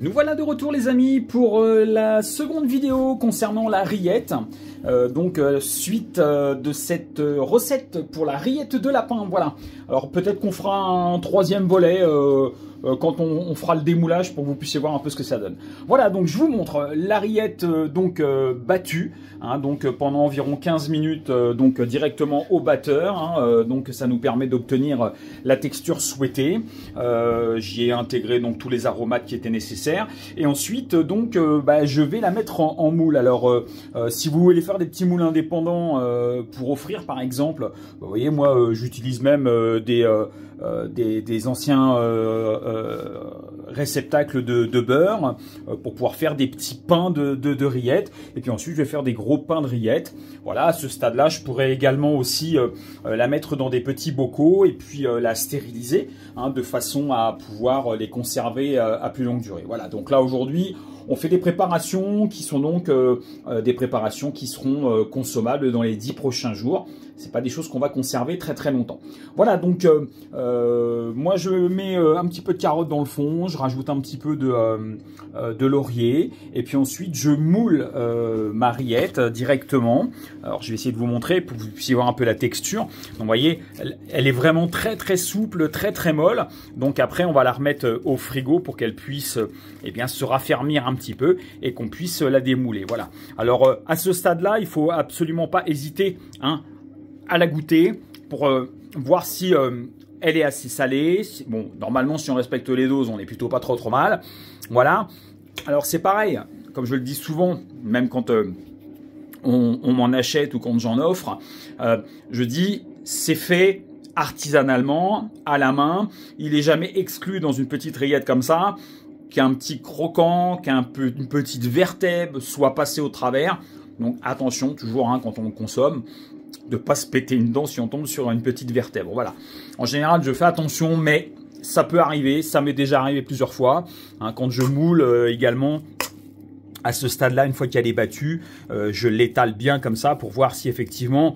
Nous voilà de retour les amis pour la seconde vidéo concernant la rillette. Suite de cette recette pour la rillette de lapin, voilà. Alors peut-être qu'on fera un troisième volet quand on fera le démoulage pour que vous puissiez voir un peu ce que ça donne. Voilà, donc je vous montre la rillette battue, hein, pendant environ 15 minutes directement au batteur, hein, donc ça nous permet d'obtenir la texture souhaitée. J'y ai intégré donc tous les aromates qui étaient nécessaires et ensuite je vais la mettre en moule. Alors si vous voulez faire des petits moules indépendants pour offrir par exemple, vous voyez moi j'utilise même des anciens réceptacles de beurre pour pouvoir faire des petits pains de rillettes, et puis ensuite je vais faire des gros pains de rillettes. Voilà, à ce stade là je pourrais également aussi la mettre dans des petits bocaux et puis la stériliser, hein, de façon à pouvoir les conserver à plus longue durée. Voilà, donc là aujourd'hui on fait des préparations qui sont donc des préparations qui seront consommables dans les 10 prochains jours. C'est pas des choses qu'on va conserver très très longtemps. Voilà, donc moi je mets un petit peu de carotte dans le fond, je rajoute un petit peu de laurier, et puis ensuite je moule ma rillette directement. Alors je vais essayer de vous montrer pour que vous puissiez voir un peu la texture. Donc vous voyez, elle est vraiment très très souple, très très molle. Donc après on va la remettre au frigo pour qu'elle puisse se raffermir un petit peu et qu'on puisse la démouler. Voilà. Alors à ce stade-là, il faut absolument pas hésiter, hein, à la goûter pour voir si elle est assez salée. Bon, normalement, si on respecte les doses, on n'est plutôt pas trop mal. Voilà. Alors c'est pareil, comme je le dis souvent, même quand on m'en achète ou quand j'en offre, je dis c'est fait artisanalement, à la main. Il n'est jamais exclu dans une petite rillette comme ça qu'un petit croquant, une petite vertèbre soit passée au travers. Donc attention toujours, hein, quand on consomme, de pas se péter une dent si on tombe sur une petite vertèbre. Voilà. En général, je fais attention, mais ça peut arriver. Ça m'est déjà arrivé plusieurs fois. Hein, quand je moule également, à ce stade-là, une fois qu'elle est battue, je l'étale bien comme ça pour voir si effectivement,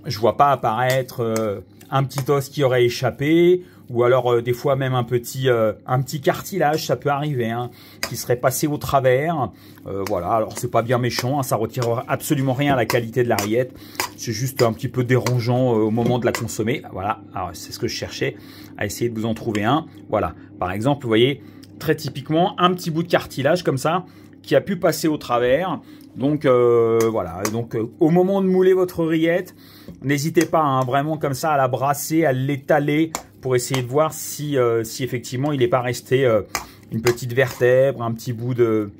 je vois pas apparaître un petit os qui aurait échappé, ou alors des fois même un petit cartilage, ça peut arriver, hein, qui serait passé au travers. Voilà, alors c'est pas bien méchant, hein, ça retire absolument rien à la qualité de la rillette. C'est juste un petit peu dérangeant au moment de la consommer. Voilà, alors c'est ce que je cherchais, à essayer de vous en trouver un. Voilà, par exemple, vous voyez, très typiquement, un petit bout de cartilage comme ça, qui a pu passer au travers. Donc voilà, donc au moment de mouler votre rillette, n'hésitez pas, hein, vraiment comme ça à la brasser, à l'étaler pour essayer de voir si effectivement il n'est pas resté une petite vertèbre, un petit bout de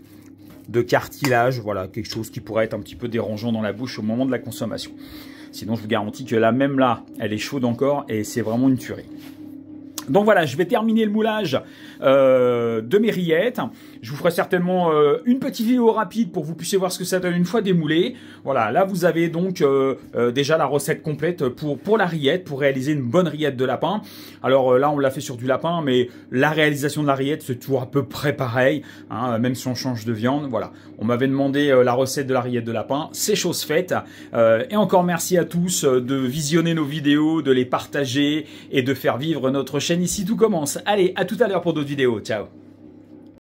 cartilage, voilà, quelque chose qui pourrait être un petit peu dérangeant dans la bouche au moment de la consommation. Sinon je vous garantis que là, même là, elle est chaude encore et c'est vraiment une tuerie. Donc voilà, je vais terminer le moulage de mes rillettes. Je vous ferai certainement une petite vidéo rapide pour que vous puissiez voir ce que ça donne une fois démoulé. Voilà, là vous avez donc déjà la recette complète pour la rillette, pour réaliser une bonne rillette de lapin. Alors là on l'a fait sur du lapin, mais la réalisation de la rillette c'est toujours à peu près pareil, hein, même si on change de viande. Voilà, on m'avait demandé la recette de la rillette de lapin, c'est chose faite. Et encore merci à tous de visionner nos vidéos, de les partager et de faire vivre notre chaîne. Ici tout commence. Allez, à tout à l'heure pour d'autres vidéos. Ciao.